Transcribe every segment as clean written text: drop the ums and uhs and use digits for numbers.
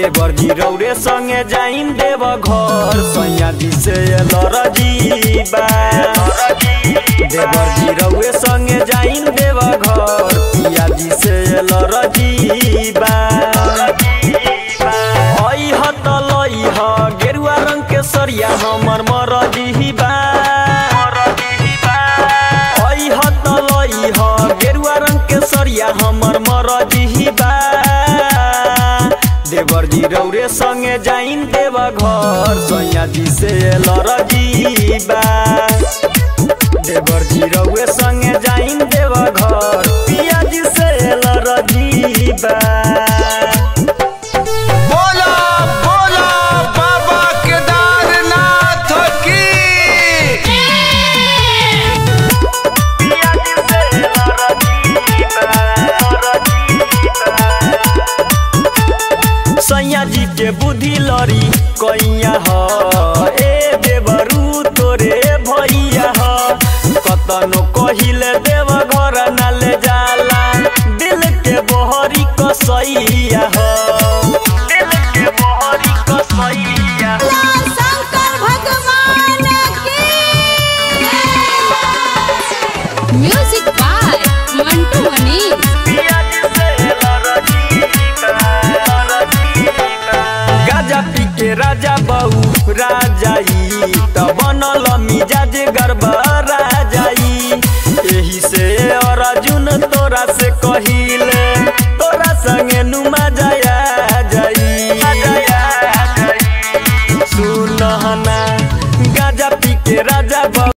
देवर जी रौरे संगे जाइन देव घर सैया जी से लरजीबा। देवर जी रौरे संगे जाइन देव घर पिया जी से लरजीबा। आई हत लई ह गेरुआ रंग के सरिया हमर मरजीबा। आई हत लई ह गेरुआ रंग के सरिया हमर मरजीबा। देवर जी रौरे संगे जाइन देव घर सैया जी से लरजीबा। देवर जी रौरे संगे जाइन देव घर पिया जी से लरजीबा। बोला बोला बाबा केदारनाथ की। पिया जी से लरजीबा। सैया जी के बुद्धि लड़ी कैया ह ए देवरू तोरे भैया ह। कतनो कहिले देव घर न ले जाला दिल के बहरी कसैया ह। दिल के बहरी कसैया शंकर भगवान की। म्यूजिक बाय मंटू मनी। गाजा पी के राजा बहु राजाई त बनल मिजाज गड़बड़ाई। एही से अर्जुन तोरा से कहिले तोरा संगे नुमा जाया जाई। सुनहना गाजा पी के राजा बहु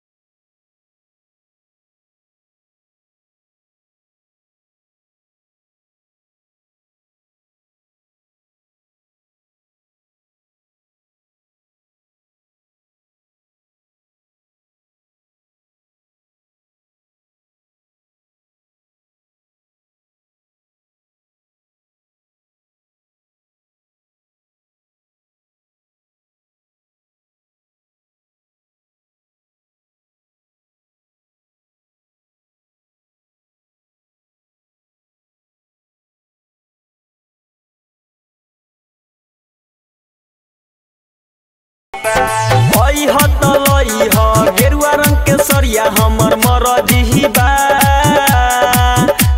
आई हत लई ह गेरुआ रंग के सरिया हमर मरजीबा।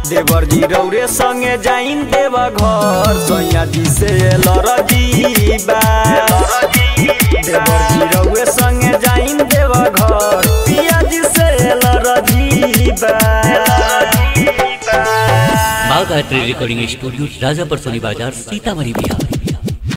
देवर जी रौरे संगे जाइन देव घर सैया जी से लरजीबा। देवर जी रौरे संगे जाइन देव घर पिया जी से लरजीबा। बागायत्री रिकॉर्डिंग स्टूडियो राजापुर सोनी बाजार सीतामढ़ी बिहार।